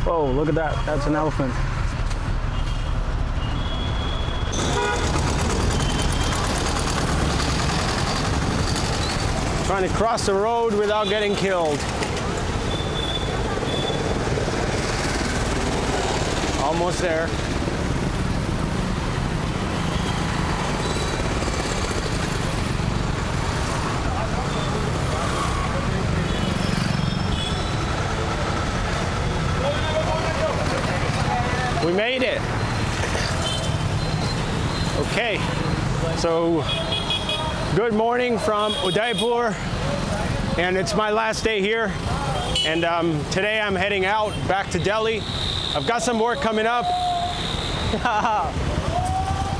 Whoa, look at that. That's an elephant. Trying to cross the road without getting killed. Almost there. We made it. Okay, so good morning from Udaipur, and it's my last day here. And today I'm heading out back to Delhi. I've got some work coming up.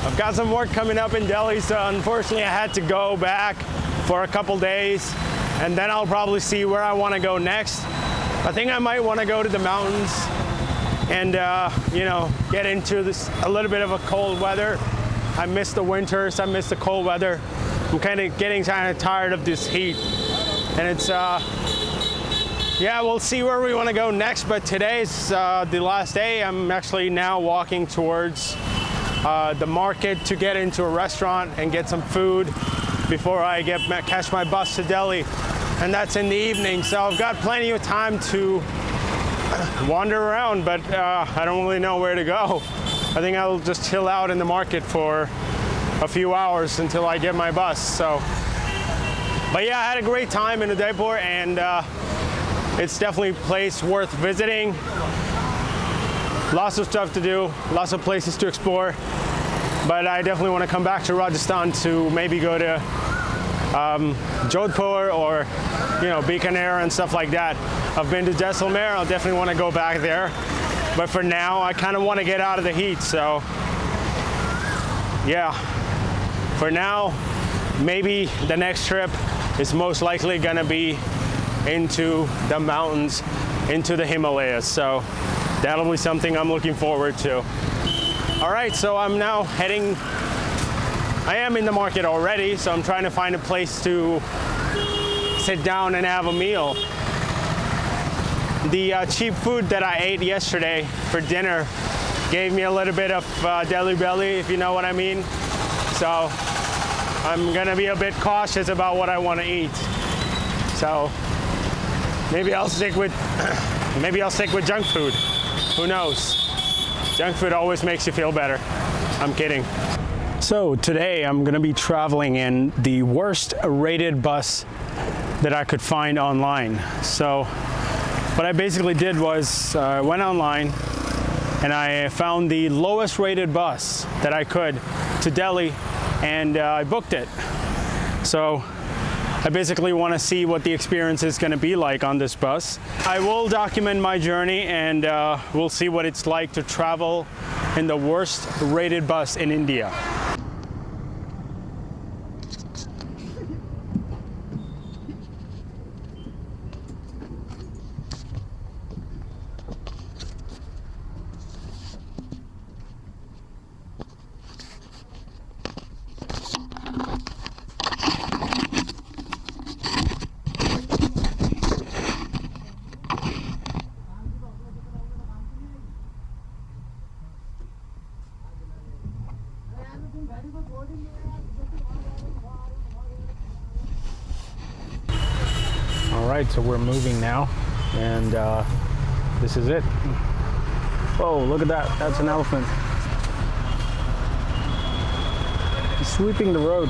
I've got some work coming up in Delhi, so unfortunately I had to go back for a couple days, and then I'll probably see where I want to go next. I think I might want to go to the mountains and you know, get into this a little bit of a cold weather. I miss the winters, I miss the cold weather. I'm getting tired of this heat, and it's yeah, we'll see where we want to go next, but today's the last day. I'm actually now walking towards the market to get into a restaurant and get some food before I catch my bus to Delhi, and that's in the evening, so I've got plenty of time to wander around, but I don't really know where to go. I think I'll just chill out in the market for a few hours until I get my bus. So, but yeah, I had a great time in Udaipur, and it's definitely a place worth visiting. Lots of stuff to do, lots of places to explore, but I definitely want to come back to Rajasthan to maybe go to Jodhpur or, you know, Bikaner and stuff like that. I've been to Jaisalmer, I'll definitely want to go back there. But for now, I kind of want to get out of the heat, so yeah. For now, maybe the next trip is most likely going to be into the mountains, into the Himalayas. So that'll be something I'm looking forward to. All right, so I'm now heading, I am in the market already, so I'm trying to find a place to sit down and have a meal. The cheap food that I ate yesterday for dinner gave me a little bit of deli belly, if you know what I mean. So I'm gonna be a bit cautious about what I want to eat. So maybe I'll stick with junk food. Who knows? Junk food always makes you feel better. I'm kidding. So today I'm gonna be traveling in the worst rated bus that I could find online. So what I basically did was went online and I found the lowest rated bus that I could to Delhi, and I booked it. So I basically want to see what the experience is going to be like on this bus. I will document my journey, and we'll see what it's like to travel in the worst rated bus in India. All right, so we're moving now, and this is it. Whoa, look at that. That's an elephant. He's sweeping the road.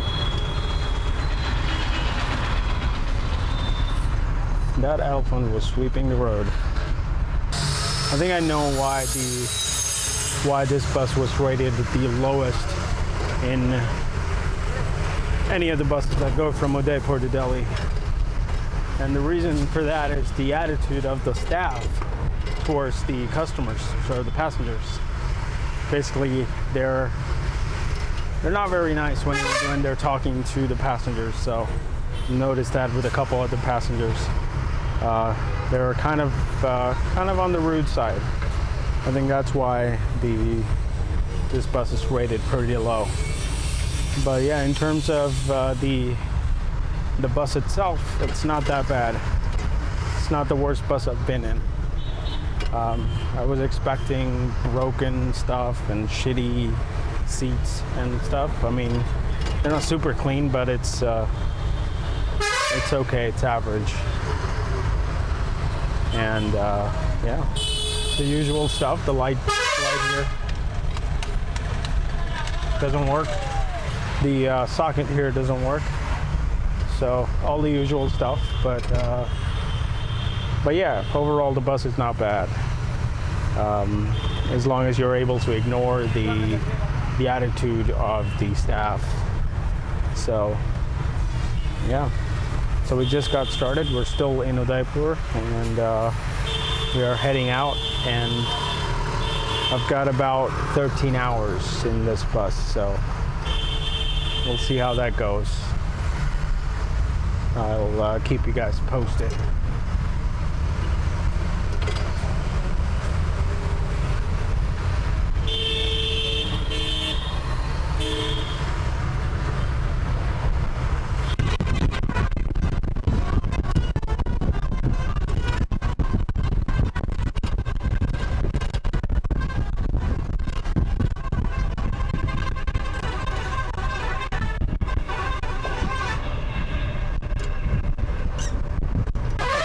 That elephant was sweeping the road. I think I know why this bus was rated the lowest in any of the buses that go from Udaipur to Delhi. And the reason for that is the attitude of the staff towards the customers, so the passengers. Basically, they're not very nice when they're talking to the passengers. So you notice that with a couple of the passengers, they're kind of on the rude side. I think that's why this bus is rated pretty low. But yeah, in terms of the bus itself, it's not that bad. It's not the worst bus I've been in. I was expecting broken stuff and shitty seats and stuff. I mean, they're not super clean, but it's okay. It's average. And yeah, the usual stuff. The light here doesn't work. The socket here doesn't work. So all the usual stuff, but yeah, overall the bus is not bad. As long as you're able to ignore the attitude of the staff. So yeah, so we just got started. We're still in Udaipur, and we are heading out, and I've got about 13 hours in this bus, so we'll see how that goes. I'll keep you guys posted.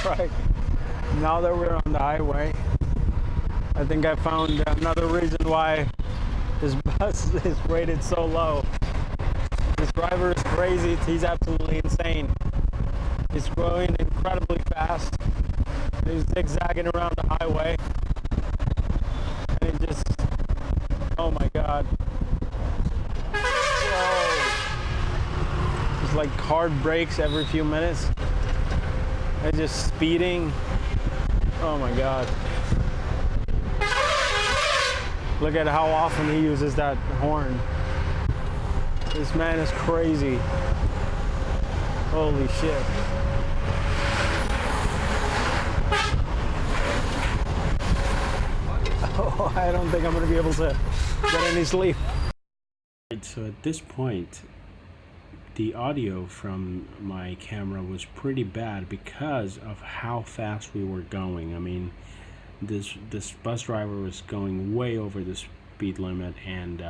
Right. Now that we're on the highway, I think I found another reason why this bus is rated so low. This driver is crazy. He's absolutely insane. He's going incredibly fast. He's zigzagging around the highway. And he just, oh my God. Whoa. It's like hard brakes every few minutes. And just speeding. Oh my God. Look at how often he uses that horn. This man is crazy. Holy shit. Oh, I don't think I'm gonna be able to get any sleep. So at this point, the audio from my camera was pretty bad because of how fast we were going. I mean, this bus driver was going way over the speed limit, and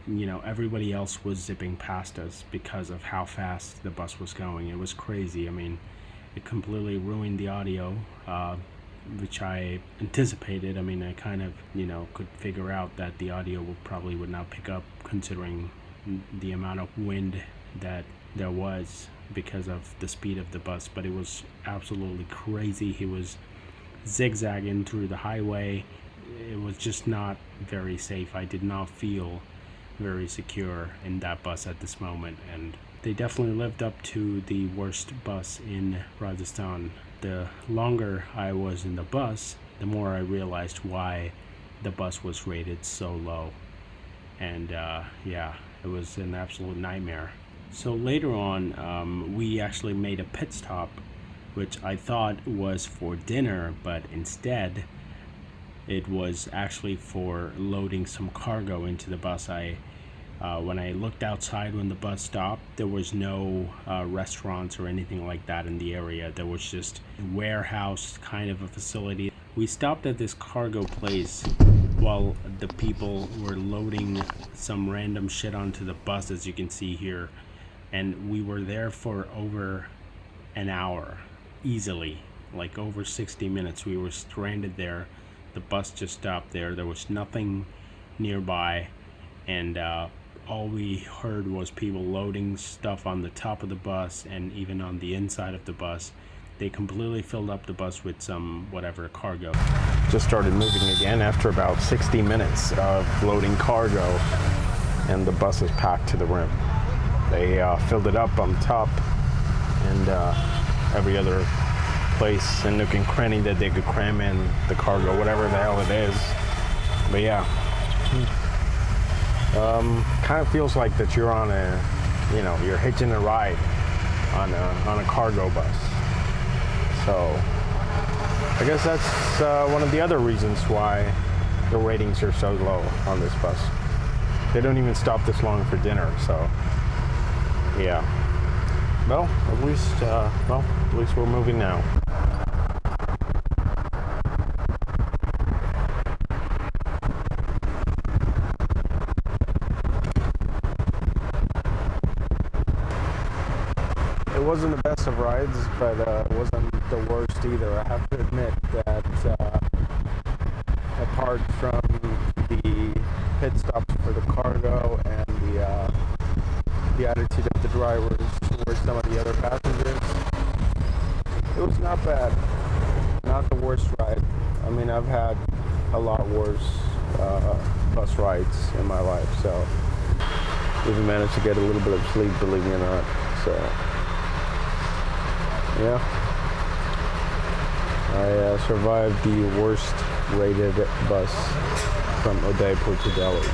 you know, everybody else was zipping past us because of how fast the bus was going. It was crazy. I mean, it completely ruined the audio, which I anticipated. I mean, I kind of, you know, could figure out that the audio would not pick up, considering the amount of wind that there was because of the speed of the bus. But it was absolutely crazy. He was zigzagging through the highway. It was just not very safe. I did not feel very secure in that bus at this moment, and they definitely lived up to the worst bus in Rajasthan. The longer I was in the bus, the more I realized why the bus was rated so low. And yeah, it was an absolute nightmare. So later on, we actually made a pit stop, which I thought was for dinner, but instead it was actually for loading some cargo into the bus. When I looked outside when the bus stopped, there was no restaurants or anything like that in the area. There was just a warehouse kind of a facility. We stopped at this cargo place while the people were loading some random shit onto the bus, as you can see here. And we were there for over an hour, easily, like over 60 minutes. We were stranded there. The bus just stopped there. There was nothing nearby, and all we heard was people loading stuff on the top of the bus and even on the inside of the bus. They completely filled up the bus with some whatever cargo. Just started moving again after about 60 minutes of loading cargo, and the bus is packed to the rim. They filled it up on top, and every other place and nook and cranny that they could cram in the cargo, whatever the hell it is. But yeah, kind of feels like that you're on a, you know, you're hitching a ride on a cargo bus. So I guess that's one of the other reasons why the ratings are so low on this bus. They don't even stop this long for dinner, so yeah. Well, at least we're moving now. wasn't the best of rides, but it wasn't the worst either. I have to admit that apart from the pit stops for the cargo and the attitude of the drivers towards some of the other passengers, it was not bad. Not the worst ride. I mean, I've had a lot worse bus rides in my life, so even managed to get a little bit of sleep, believe me or not. So yeah, I survived the worst rated bus from Udaipur to Delhi.